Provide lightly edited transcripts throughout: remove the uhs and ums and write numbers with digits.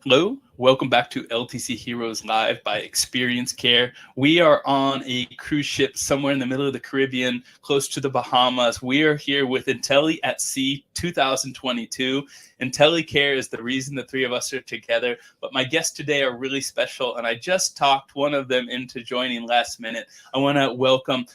Hello, welcome back to LTC Heroes Live by Experience Care. We are on a cruise ship somewhere in the middle of the Caribbean, close to the Bahamas. We are here with Intley at Sea 2022. Intley Care is the reason the three of us are together, but my guests today are really special, and I just talked one of them into joining last minute. I want to welcome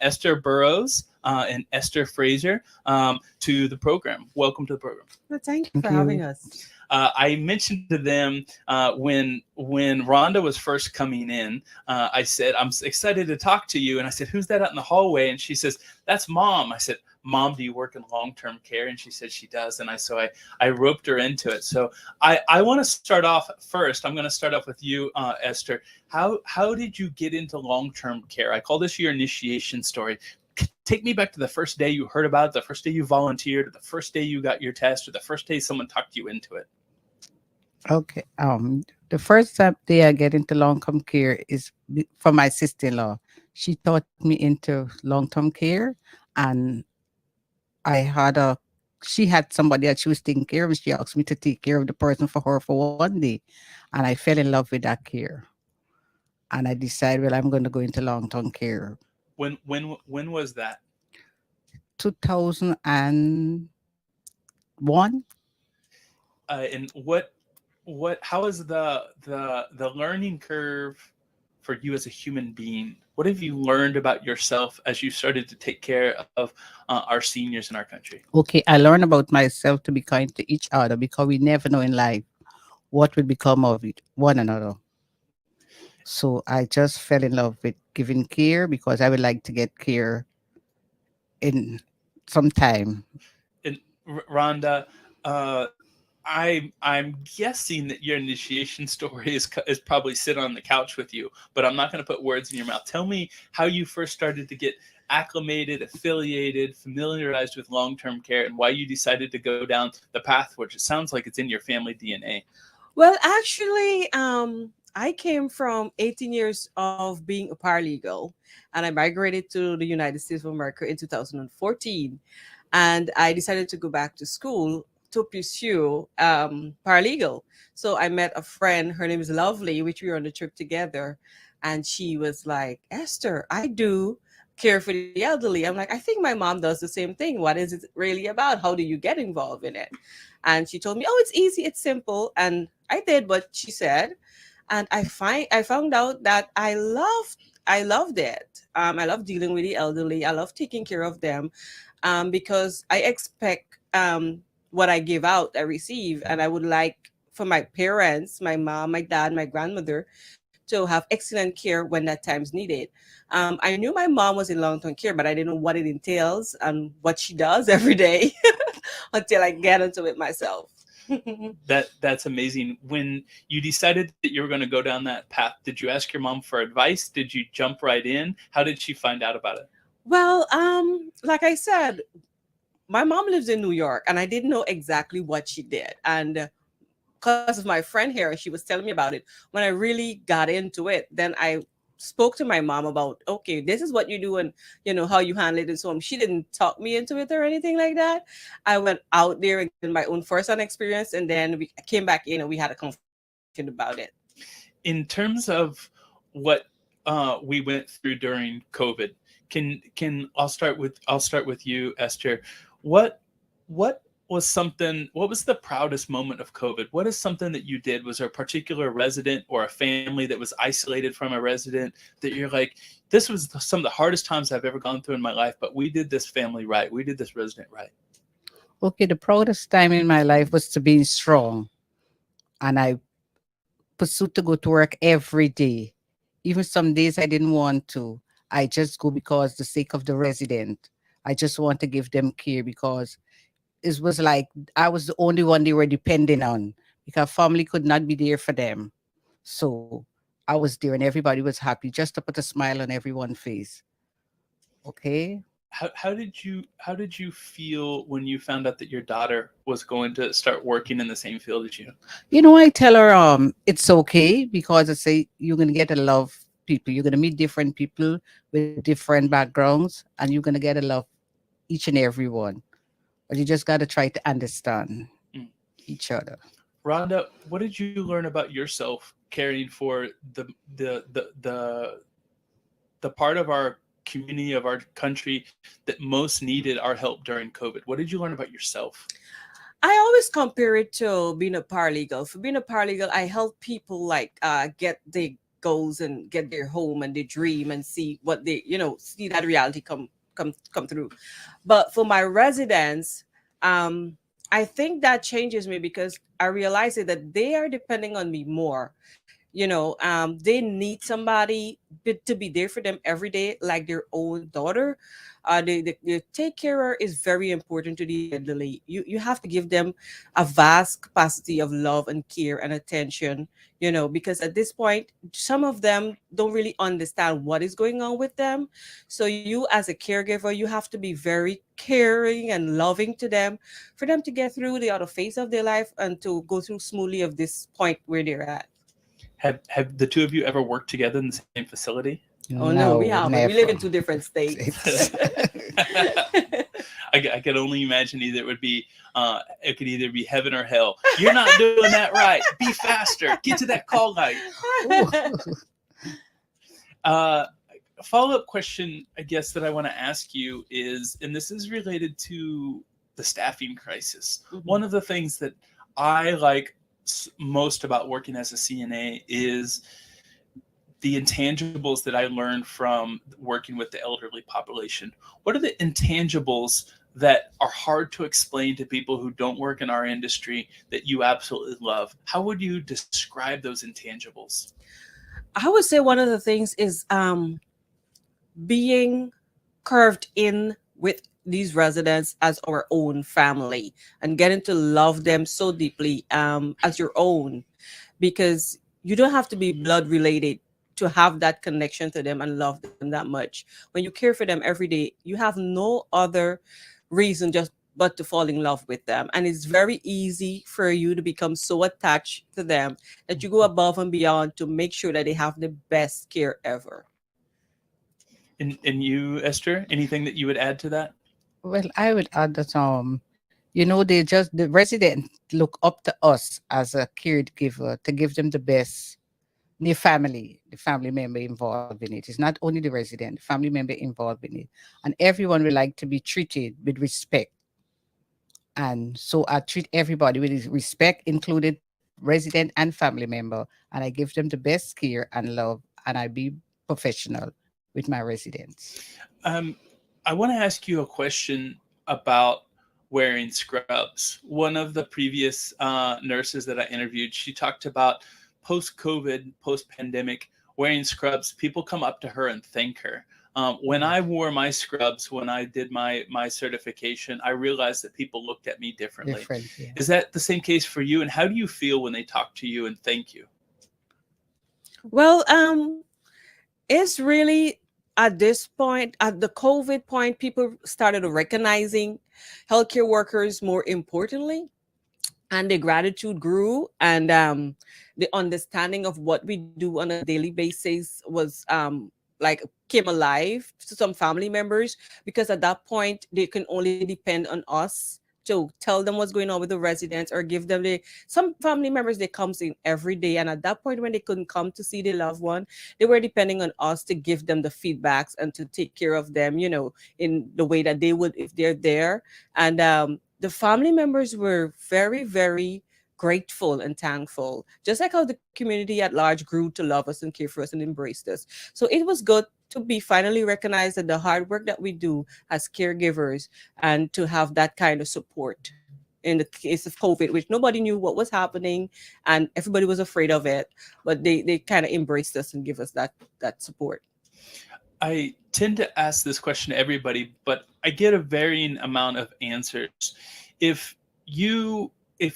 Esther Burrowes and Ester Fraser to the program. Welcome to the program. Well, thank you for Thank having you. us. I mentioned to them when Rhonda was first coming in, I said, I'm excited to talk to you. And I said, who's that out in the hallway? And she says, that's Mom. I said, Mom, do you work in long-term care? And she said she does. And I roped her into it. So I want to start off first. I'm going to start off with you, Esther. How did you get into long-term care? I call this your initiation story. Take me back to the first day you heard about it, the first day you volunteered, or the first day you got your test, or the first day someone talked you into it. Okay. The first day I get into long-term care is from my sister-in-law. She taught me into long-term care, and I had she had somebody that she was taking care of. She asked me to take care of the person for her for one day, and I fell in love with that care. And I decided, well, I'm going to go into long-term care. When was that? 2001. And how is the learning curve for you as a human being? What have you learned about yourself as you started to take care of our seniors in our country? Okay, I learned about myself to be kind to each other because we never know in life what will become of it, one another. So I just fell in love with giving care because I would like to get care in some time. And Rhonda, I'm guessing that your initiation story is probably sit on the couch with you, but I'm not going to put words in your mouth. Tell me how you first started to get acclimated, affiliated, familiarized with long-term care, and why you decided to go down the path, which it sounds like it's in your family DNA. Well, actually, I came from 18 years of being a paralegal, and I migrated to the United States of America in 2014. And I decided to go back to school to pursue paralegal. So I met a friend, her name is Lovely, which we were on the trip together. And she was like, Esther, I do care for the elderly. I'm like, I think my mom does the same thing. What is it really about? How do you get involved in it? And she told me, oh, it's easy, it's simple. And I did what she said. And I found out that I loved it. I love dealing with the elderly. I love taking care of them, because I expect what I give out, I receive, and I would like for my parents, my mom, my dad, my grandmother, to have excellent care when that time's needed. I knew my mom was in long-term care, but I didn't know what it entails and what she does every day until I get into it myself. That's amazing. When you decided that you were going to go down that path, did you ask your mom for advice? Did you jump right in? How did she find out about it? Well, like I said, my mom lives in New York, and I didn't know exactly what she did. And because of my friend here, she was telling me about it. When I really got into it, then I spoke to my mom about, okay, this is what you do, and how you handle it and so on. She didn't talk me into it or anything like that. I went out there and did my own first-hand experience, and then we came back in and we had a conversation about it. In terms of what we went through during COVID, can I'll start with you, Esther. What what what was the proudest moment of COVID? What is something that you did? Was there a particular resident or a family that was isolated from a resident that you're like, this was some of the hardest times I've ever gone through in my life, but we did this family right. We did this resident right. Okay, the proudest time in my life was to be strong, and I pursued to go to work every day. Even some days I didn't want to. I just go because the sake of the resident. I just want to give them care because it was like I was the only one they were depending on because family could not be there for them. So I was there and everybody was happy just to put a smile on everyone's face. Okay. How did you feel when you found out that your daughter was going to start working in the same field as you? I tell her it's okay because I say you're gonna get to love people. You're gonna meet different people with different backgrounds and you're gonna get to love each and every one. But you just gotta try to understand Mm. each other. Rhonda, what did you learn about yourself caring for the the the the part of our community, of our country, that most needed our help during COVID? What did you learn about yourself? I always compare it to being a paralegal. For being a paralegal, I help people like get their goals and get their home and their dream and see what they, see that reality come through. But for my residents, I think that changes me because I realize that they are depending on me more. They need somebody to be there for them every day, like their own daughter. The take carer is very important to the elderly. You have to give them a vast capacity of love and care and attention, because at this point, some of them don't really understand what is going on with them. So you, as a caregiver, you have to be very caring and loving to them for them to get through the other phase of their life and to go through smoothly of this point where they're at. Have the two of you ever worked together in the same facility? Oh no, we No, haven't. We live never. in two different states. It's I could only imagine either it could either be heaven or hell. You're not doing that right. Be faster. Get to that call light. Uh, a follow-up question, I guess, that I want to ask you is, and this is related to the staffing crisis. One of the things that I like most about working as a CNA is the intangibles that I learned from working with the elderly population. What are the intangibles that are hard to explain to people who don't work in our industry that you absolutely love? How would you describe those intangibles? I would say one of the things is being curved in with these residents as our own family and getting to love them so deeply as your own, because you don't have to be blood related to have that connection to them and love them that much. When you care for them every day, you have no other reason just but to fall in love with them. And it's very easy for you to become so attached to them that you go above and beyond to make sure that they have the best care ever. And you, Esther, anything that you would add to that? well, I would add that the resident look up to us as a caregiver to give them the best. The family member involved in it. It's not only the resident, the family member involved in it. And everyone would like to be treated with respect. And so I treat everybody with respect, included resident and family member. And I give them the best care and love. And I be professional with my residents. Um, I want to ask you a question about wearing scrubs. One of the previous nurses that I interviewed, she talked about post-COVID, post-pandemic, wearing scrubs. People come up to her and thank her. When I wore my scrubs, when I did my certification, I realized that people looked at me differently. Different, yeah. Is that the same case for you? And how do you feel when they talk to you and thank you? Well, it's really at this point, at the COVID point, people started recognizing healthcare workers more importantly, and the gratitude grew, and the understanding of what we do on a daily basis was like came alive to some family members, because at that point they can only depend on us to tell them what's going on with the residents or give them the some family members they comes in every day, and at that point when they couldn't come to see their loved one, they were depending on us to give them the feedbacks and to take care of them, in the way that they would if they're there. And the family members were very, very grateful and thankful, just like how the community at large grew to love us and care for us and embraced us. So it was good to be finally recognized at the hard work that we do as caregivers and to have that kind of support in the case of COVID, which nobody knew what was happening and everybody was afraid of it, but they kind of embraced us and give us that support. I tend to ask this question to everybody, but I get a varying amount of answers. If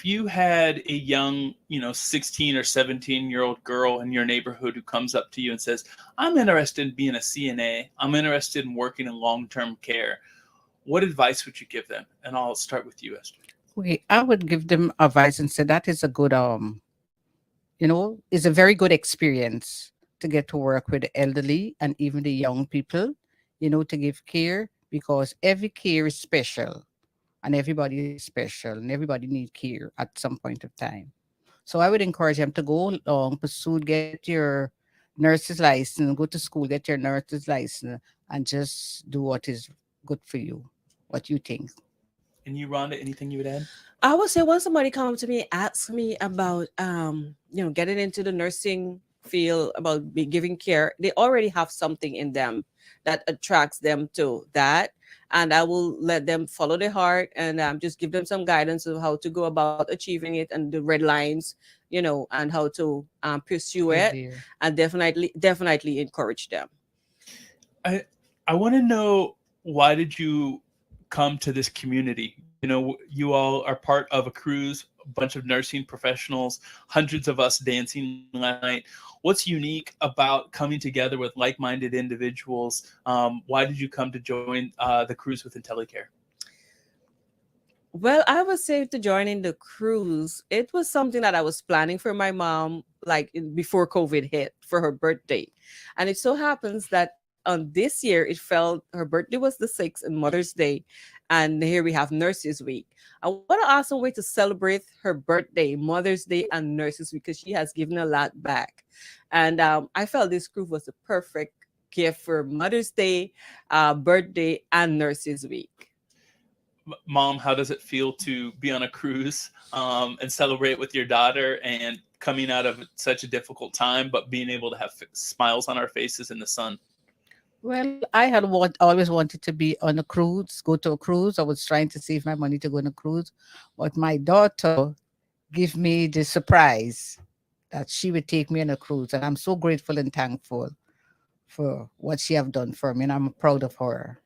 you had a young, 16 or 17-year-old girl in your neighborhood who comes up to you and says, "I'm interested in being a CNA. I'm interested in working in long-term care," what advice would you give them? And I'll start with you, Esther. Okay, I would give them advice and say that is a good is a very good experience to get to work with the elderly and even the young people, to give care, because every care is special and everybody is special and everybody needs care at some point of time. So I would encourage them to go along, pursue, get your nurse's license, go to school, get your nurse's license, and just do what is good for you, what you think. And you, Rhonda, anything you would add? I would say when somebody come to me, ask me about getting into the nursing field, about giving care, they already have something in them that attracts them to that. And I will let them follow their heart and just give them some guidance of how to go about achieving it and the red lines, and how to pursue Good it, dear. and definitely encourage them. I want to know, why did you come to this community? You all are part of a cruise, a bunch of nursing professionals, hundreds of us dancing last night. What's unique about coming together with like-minded individuals? Why did you come to join the cruise with IntelliCare? Well, I would say to joining the cruise, it was something that I was planning for my mom, like before COVID hit, for her birthday. And it so happens that on this year, it fell, her birthday was the 6th and Mother's Day. And here we have Nurses Week. I want an awesome way to celebrate her birthday, Mother's Day, and Nurses Week, because she has given a lot back. And I felt this cruise was the perfect gift for Mother's Day, birthday, and Nurses Week. Mom, how does it feel to be on a cruise and celebrate with your daughter, and coming out of such a difficult time, but being able to have smiles on our faces in the sun? Well, I had always wanted to be on a cruise, go to a cruise. I was trying to save my money to go on a cruise, but my daughter gave me the surprise that she would take me on a cruise, and I'm so grateful and thankful for what she have done for me, and I'm proud of her.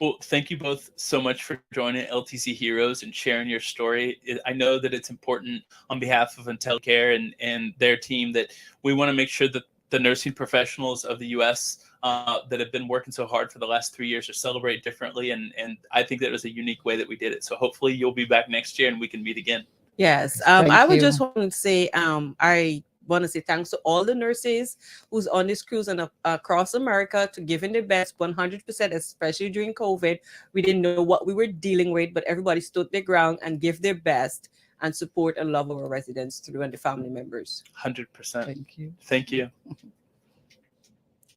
Well, thank you both so much for joining LTC Heroes and sharing your story. I know that it's important on behalf of IntelliCare and their team that we want to make sure that the nursing professionals of the U.S. That have been working so hard for the last 3 years are celebrate differently. And I think that was a unique way that we did it. So hopefully you'll be back next year and we can meet again. Yes. Thank I would you. just want to say, I want to say thanks to all the nurses who's on this cruise and across America to giving their best 100%, especially during COVID. We didn't know what we were dealing with, but everybody stood their ground and gave their best and support and love our residents through and the family members. 100%. Thank you. Thank you.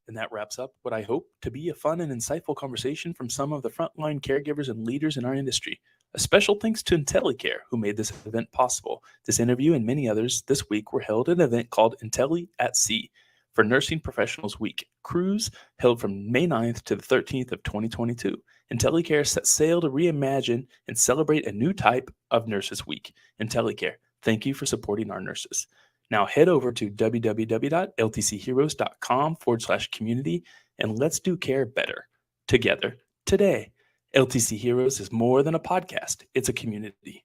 And that wraps up what I hope to be a fun and insightful conversation from some of the frontline caregivers and leaders in our industry. A special thanks to IntelliCare, who made this event possible. This interview and many others this week were held at an event called Intley at Sea for Nursing Professionals Week cruise, held from May 9th to the 13th of 2022. IntelliCare set sail to reimagine and celebrate a new type of Nurses Week. IntelliCare, thank you for supporting our nurses. Now head over to www.ltcheroes.com/community and let's do care better together today. LTC Heroes is more than a podcast. It's a community.